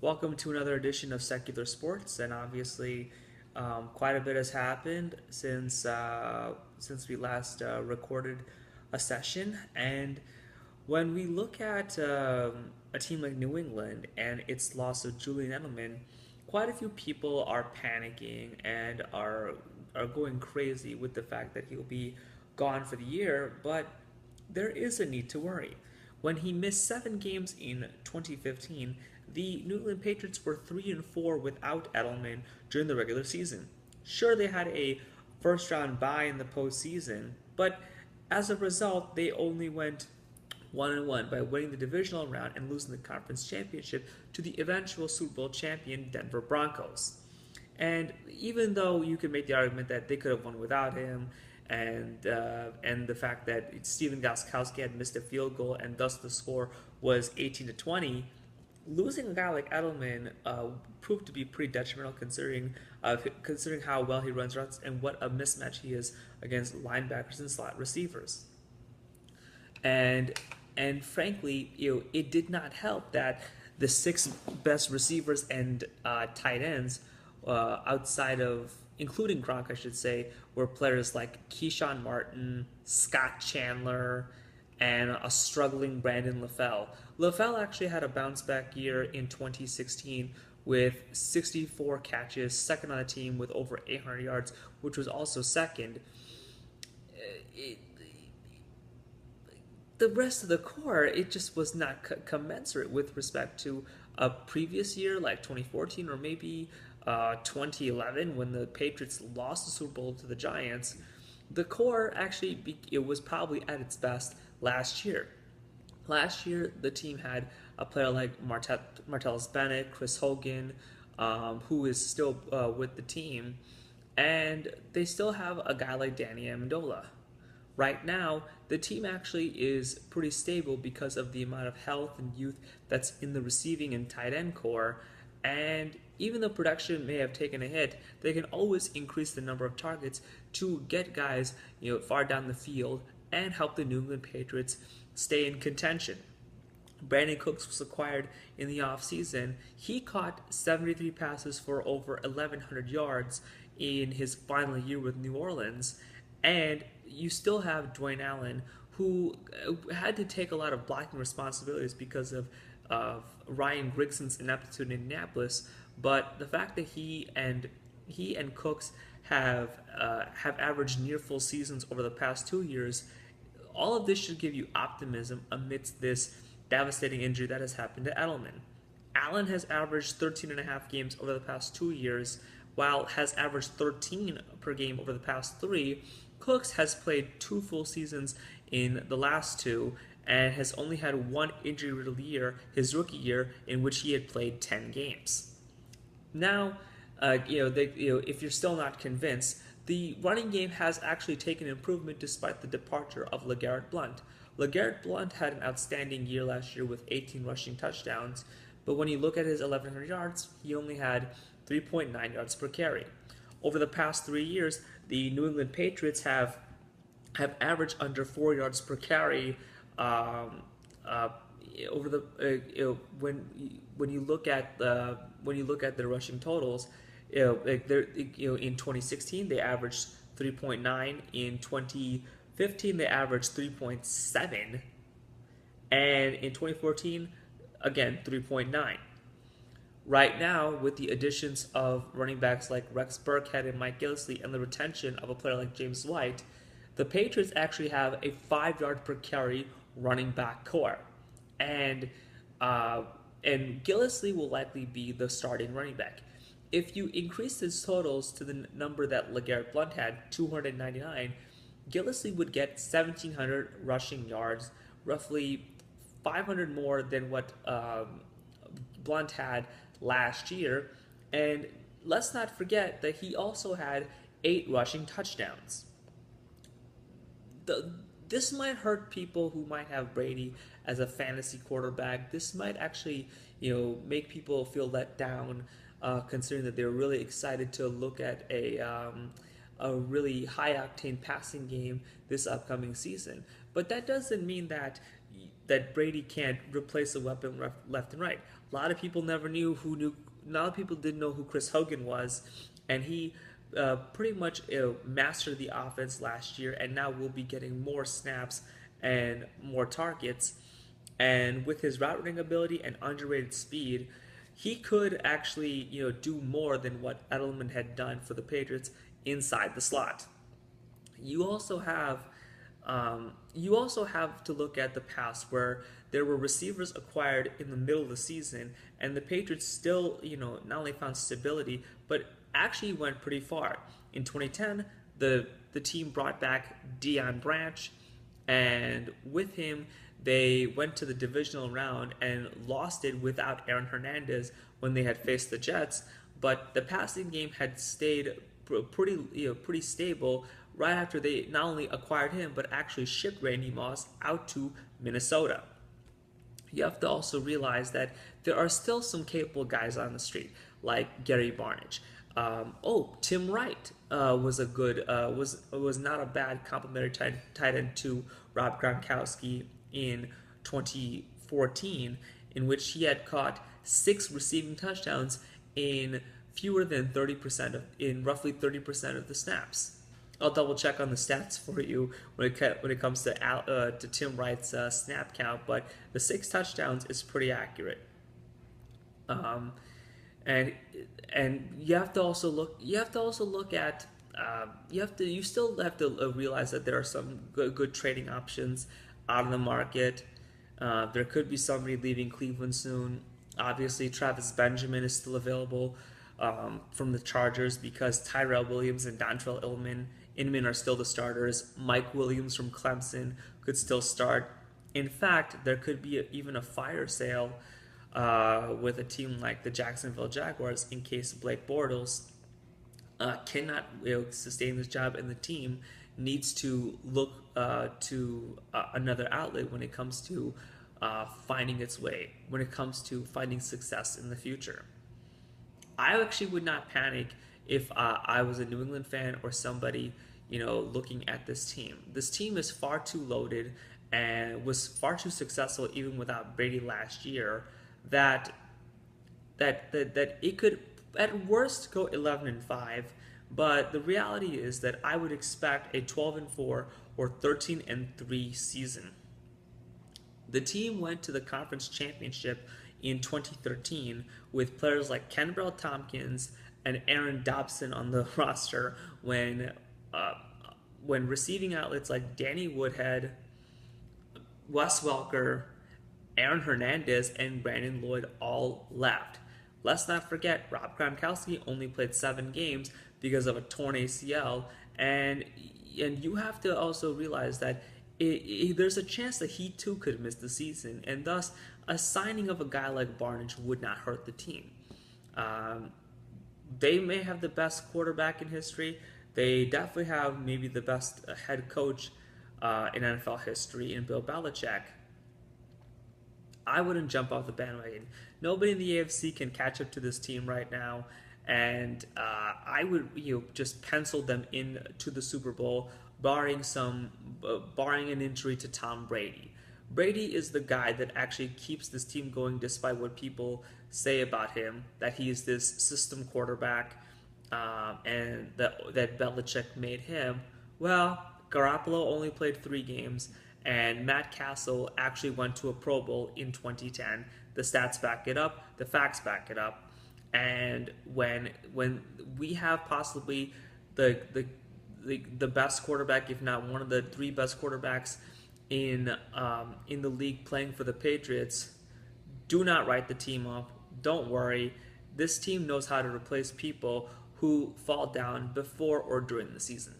Welcome to another edition of Secular Sports, and obviously, quite a bit has happened since we last recorded a session. And when we look at a team like New England and its loss of Julian Edelman, quite a few people are panicking and are going crazy with the fact that he'll be gone for the year. But there is a need to worry. When he missed 7 games in 2015, the New England Patriots were 3-4 without Edelman during the regular season. Sure, they had a first round bye in the postseason, but as a result, they only went 1-1 by winning the divisional round and losing the conference championship to the eventual Super Bowl champion Denver Broncos. And even though you could make the argument that they could have won without him, and the fact that Steven Gostkowski had missed a field goal and thus the score was 18-20, losing a guy like Edelman proved to be pretty detrimental considering how well he runs routes and what a mismatch he is against linebackers and slot receivers. And and frankly, it did not help that the six best receivers and tight ends, outside of including Gronk, I should say, were players like Keyshawn Martin, Scott Chandler, and a struggling Brandon LaFell. LaFell actually had a bounce back year in 2016 with 64 catches, second on the team with over 800 yards, which was also second. It, the rest of the core, it just was not commensurate with respect to a previous year like 2014 or maybe 2011 when the Patriots lost the Super Bowl to the Giants. The core actually it was probably at its best last year. Last year, the team had a player like Martellus Bennett, Chris Hogan, who is still with the team, and they still have a guy like Danny Amendola. Right now, the team actually is pretty stable because of the amount of health and youth that's in the receiving and tight end core. And even though production may have taken a hit, they can always increase the number of targets to get guys, far down the field and help the New England Patriots stay in contention. Brandon Cooks was acquired in the offseason. He caught 73 passes for over 1,100 yards in his final year with New Orleans. And you still have Dwayne Allen, who had to take a lot of blocking responsibilities because of Ryan Grigson's ineptitude in Indianapolis. But the fact that he and Cooks have averaged near full seasons over the past 2 years, all of this should give you optimism amidst this devastating injury that has happened to Edelman. Allen has averaged 13 and a half games over the past 2 years, while has averaged 13 per game over the past three. Cooks has played 2 full seasons in the last two and has only had one injury-riddled year, his rookie year, in which he had played 10 games. Now, if you're still not convinced, the running game has actually taken improvement despite the departure of LeGarrette Blount. LeGarrette Blount had an outstanding year last year with 18 rushing touchdowns, but when you look at his 1,100 yards, he only had 3.9 yards per carry. Over the past 3 years, the New England Patriots have averaged under 4 yards per carry. Over the when you look at the rushing totals, in 2016 they averaged 3.9. In 2015 they averaged 3.7, and in 2014 again 3.9. Right now, with the additions of running backs like Rex Burkhead and Mike Gillislee and the retention of a player like James White, the Patriots actually have a 5 yard per carry running back core. And uh, and Gillislee will likely be the starting running back. If you increase his totals to the number that LeGarrette Blount had, 299, Gillislee would get 1,700 rushing yards, roughly 500 more than what Blount had last year. And let's not forget that he also had 8 rushing touchdowns. This might hurt people who might have Brady as a fantasy quarterback. This might actually, make people feel let down, considering that they're really excited to look at a really high octane passing game this upcoming season. But that doesn't mean that Brady can't replace a weapon left and right. A lot of people never knew who knew. A lot of people didn't know who Chris Hogan was, and he pretty much mastered the offense last year, and now will be getting more snaps and more targets. And with his route running ability and underrated speed, he could actually do more than what Edelman had done for the Patriots inside the slot. You also have to look at the past where there were receivers acquired in the middle of the season, and the Patriots still, not only found stability, but actually went pretty far. In 2010, the team brought back Deion Branch, and with him, they went to the divisional round and lost it without Aaron Hernandez when they had faced the Jets. But the passing game had stayed pretty stable right after they not only acquired him but actually shipped Randy Moss out to Minnesota. You have to also realize that there are still some capable guys on the street, like Gary Barnidge. Tim Wright was not a bad complimentary tight end to Rob Gronkowski in 2014, in which he had caught 6 receiving touchdowns in roughly 30% of the snaps. I'll double check on the stats for you when it comes to Tim Wright's snap count, but the 6 touchdowns is pretty accurate. And you have to also look. You still have to realize that there are some good trading options out in the market. There could be somebody leaving Cleveland soon. Obviously, Travis Benjamin is still available from the Chargers because Tyrell Williams and Dontrell Inman are still the starters. Mike Williams from Clemson could still start. In fact, there could be even a fire sale with a team like the Jacksonville Jaguars in case Blake Bortles cannot sustain this job, and the team needs to look to another outlet when it comes to finding its way, when it comes to finding success in the future. I actually would not panic if I was a New England fan or somebody, looking at this team. This team is far too loaded and was far too successful even without Brady last year that it could at worst go 11-5. But the reality is that I would expect a 12-4 or 13-3 season. The team went to the conference championship in 2013 with players like Kenbrell Tompkins and Aaron Dobson on the roster when receiving outlets like Danny Woodhead, Wes Welker, Aaron Hernandez, and Brandon Lloyd all left. Let's not forget, Rob Gronkowski only played 7 games because of a torn ACL, and you have to also realize that there's a chance that he too could miss the season, and thus a signing of a guy like Barnidge would not hurt the team. They may have the best quarterback in history. They definitely have maybe the best head coach in NFL history in Bill Belichick. I wouldn't jump off the bandwagon. Nobody in the AFC can catch up to this team right now, and I would just pencil them in to the Super Bowl, barring an injury to Tom Brady. Brady is the guy that actually keeps this team going despite what people say about him, that he is this system quarterback and that Belichick made him. Well, Garoppolo only played 3 games, and Matt Castle actually went to a Pro Bowl in 2010. The stats back it up, the facts back it up. And when we have possibly the best quarterback, if not one of the 3 best quarterbacks in the league playing for the Patriots, do not write the team off. Don't worry. This team knows how to replace people who fall down before or during the season.